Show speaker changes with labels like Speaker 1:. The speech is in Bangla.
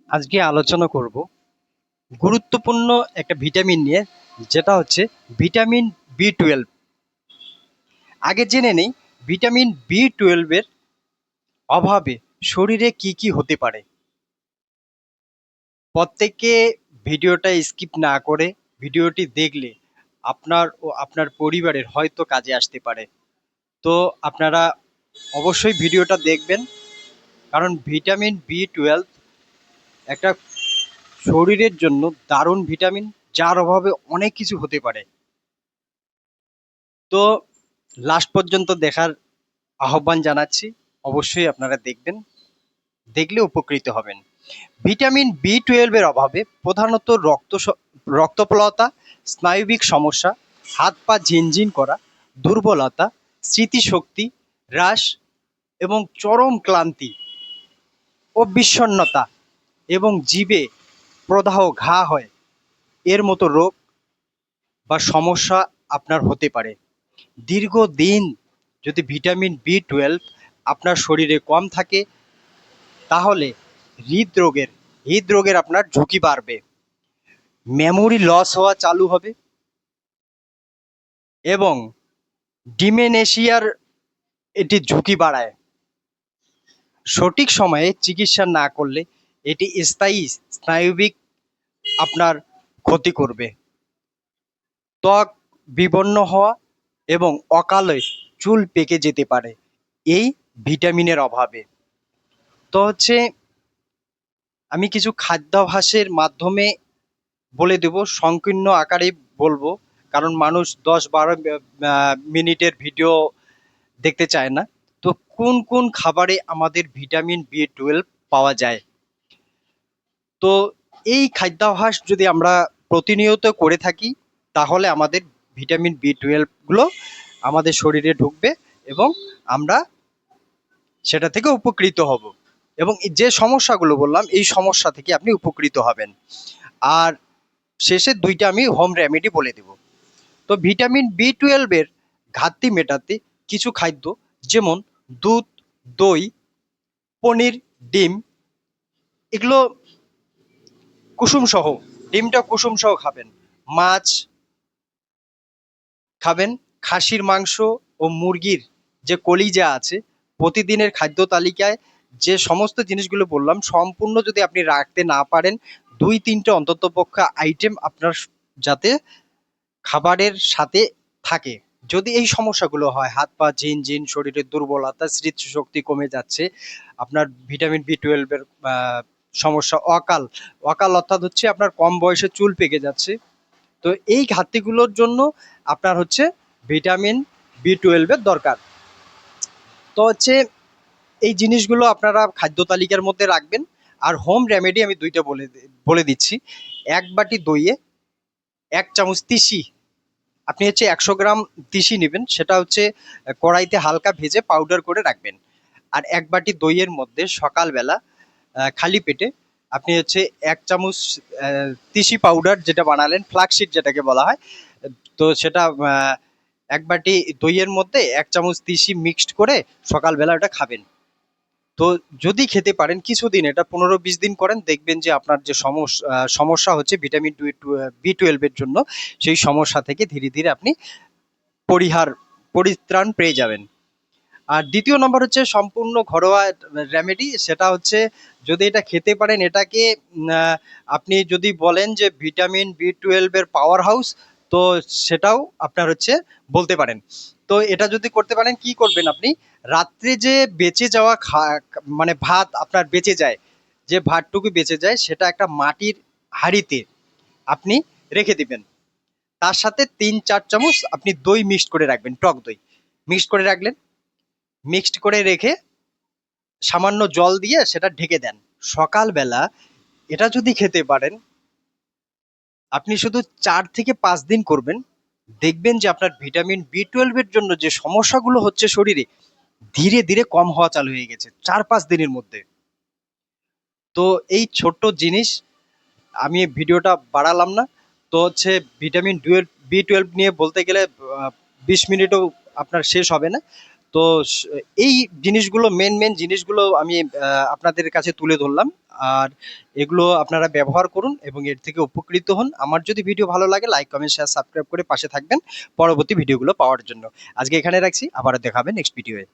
Speaker 1: আজকে আলোচনা করব গুরুত্বপূর্ণ একটা ভিটামিন নিয়ে, যেটা হচ্ছে ভিটামিন বি 12। আগে জেনে নেই ভিটামিন বি 12 এর অভাবে শরীরে কি কি হতে পারে। প্রত্যেকে ভিডিওটা স্কিপ না করে ভিডিওটি দেখলে আপনার ও আপনার পরিবারের হয়তো কাজে আসতে পারে। তো আপনারা অবশ্যই ভিডিওটা দেখবেন, কারণ ভিটামিন বি 12 একটা শরীরের জন্য দারুণ ভিটামিন, যার অভাবে অনেক কিছু হতে পারে। তো লাস্ট পর্যন্ত দেখার আহ্বান জানাচ্ছি। অবশ্যই আপনারা দেখবেন, দেখলে উপকৃত হবেন। ভিটামিন বি 12 এর অভাবে প্রধানত রক্তপ্লতা, স্নায়বিক সমস্যা, হাত পা ঝিনঝিন করা, দুর্বলতা, স্মৃতিশক্তি হ্রাস এবং চরম ক্লান্তি ও বিষণ্ণতা এবং জিভে প্রদাহ, ঘা হয় এর মতো রোগ বা সমস্যা আপনার হতে পারে। দীর্ঘদিন যদি ভিটামিন বি 12 আপনার শরীরে কম থাকে, তাহলে হৃদরোগের আপনার ঝুঁকি বাড়বে, মেমোরি লস হওয়া চালু হবে এবং ডিমেনশিয়ার এটি ঝুঁকি বাড়ায়। সঠিক সময়ে চিকিৎসা না করলে এটি স্থায়ী স্নায়বিক আপনার ক্ষতি করবে। ত্বক বিবর্ণ হওয়া এবং অকালে চুল পেকে যেতে পারে এই ভিটামিনের অভাবে। তো হচ্ছে আমি কিছু খাদ্যাভ্যাসের মাধ্যমে বলে দেব, সংকীর্ণ আকারে বলবো, কারণ মানুষ 10-12 মিনিটের ভিডিও দেখতে চায় না। তো কোন কোন খাবারে আমাদের ভিটামিন বি 12 পাওয়া যায়, তো এই খাদ্যাভ্যাস যদি আমরা প্রতিনিয়ত করে থাকি, তাহলে আমাদের ভিটামিন বি 12 গুলো আমাদের শরীরে ঢুকবে এবং আমরা সেটা থেকে উপকৃত হব, এবং যে সমস্যাগুলো বললাম এই সমস্যা থেকে আপনি উপকৃত হবেন। আর শেষে দুইটা আমি হোম রেমেডি বলে দেব। তো ভিটামিন বি 12 এর ঘাটতি মেটাতে কিছু খাদ্য, যেমন দুধ, দই, পনির, ডিম, এগুলো কুসুম সহ, ডিমটা কুসুম সহ খাবেন। মাছ খাবেন। খাসির মাংস ও মুরগির যে কলিজা আছে, প্রতিদিনের খাদ্য তালিকায় যে সমস্ত জিনিসগুলো বললাম সম্পূর্ণ যদি আপনি রাখতে না পারেন, 2-3টে অন্ততপক্ষে আইটেম আপনার যাতে খাবারের সাথে থাকে। যদি এই সমস্যাগুলো হয়, হাত পা ঝিনঝিন, শরীরের দুর্বলতা, স্মৃতিশক্তি কমে যাচ্ছে, আপনার ভিটামিন বি 12 এর সমস্যা, অকাল, অকাল অর্থাৎ হচ্ছে আপনার কম বয়সে চুল পেকে যাচ্ছে, তো এই ঘাটতিগুলোর জন্য আপনার হচ্ছে ভিটামিন বি 12 এর দরকার। তো হচ্ছে এই জিনিসগুলো আপনারা খাদ্য তালিকার মধ্যে রাখবেন। আর হোম রেমেডি আমি দুইটা বলে দিচ্ছি। 1 বাটি দইয়ে 1 চামচ তিসি, আপনি হচ্ছে 100 গ্রাম তিসি নেবেন, সেটা হচ্ছে কড়াইতে হালকা ভেজে পাউডার করে রাখবেন। আর 1 বাটি দইয়ের মধ্যে সকালবেলা খালি পেটে আপনি হচ্ছে 1 চামচ তিসি পাউডার যেটা বানালেন, ফ্লাক্সিড যেটাকে বলা হয়, তো সেটা 1 বাটি দইয়ের মধ্যে 1 চামচ তিসি মিক্সড করে সকালবেলা ওটা খাবেন। তো যদি খেতে পারেন কিছুদিন, এটা 15-20 দিন করেন, দেখবেন যে আপনার যে সমস্যা হচ্ছে ভিটামিন বি 12 এর জন্য, সেই সমস্যা থেকে ধীরে ধীরে আপনি পরিত্রাণ পেয়ে যাবেন। আর দ্বিতীয় নম্বর হচ্ছে সম্পূর্ণ ঘরোয়া রেমেডি, সেটা হচ্ছে যদি এটা খেতে পারেন, এটাকে আপনি যদি বলেন যে ভিটামিন বি 12 এর পাওয়ার হাউস, তো সেটাও আপনার হচ্ছে বলতে পারেন। তো এটা যদি করতে পারেন, কি করবেন আপনি, রাত্রে যে বেঁচে যাওয়া মানে ভাত আপনার বেঁচে যায়, যে ভাতটুকু বেঁচে যায় সেটা একটা মাটির হাঁড়িতে আপনি রেখে দিবেন। তার সাথে 3-4 চামচ আপনি দই মিক্সড করে রাখবেন, টক দই মিক্সড করে রাখলেন, মিক্সড করে রেখে সামান্য জল দিয়ে সেটা ঢেকে দেন। সকালবেলা এটা যদি খেতে পারেন, আপনি শুধু 4 থেকে 5 দিন করবেন, দেখবেন যে আপনার ভিটামিন বি 12 এর জন্য যে সমস্যাগুলো হচ্ছে শরীরে, ধীরে ধীরে কম হওয়া চালু হয়ে গেছে 4-5 দিনের মধ্যে। তো এই ছোট্ট জিনিস, আমি ভিডিওটা বাড়ালাম না। তো হচ্ছে ভিটামিন বি 12 নিয়ে বলতে গেলে 20 মিনিটও আপনার শেষ হবে না। তো এই জিনিসগুলো, মেন জিনিসগুলো আমি আপনাদের কাছে তুলে ধরলাম। আর এগুলো আপনারা ব্যবহার করুন এবং এর থেকে উপকৃত হন। আমার যদি ভিডিও ভালো লাগে লাইক কমেন্ট শেয়ার সাবস্ক্রাইব করে পাশে থাকবেন পরবর্তী ভিডিওগুলো পাওয়ার জন্য। আজকে এখানে রাখছি, আবারও দেখা হবে নেক্সট ভিডিওয়ে।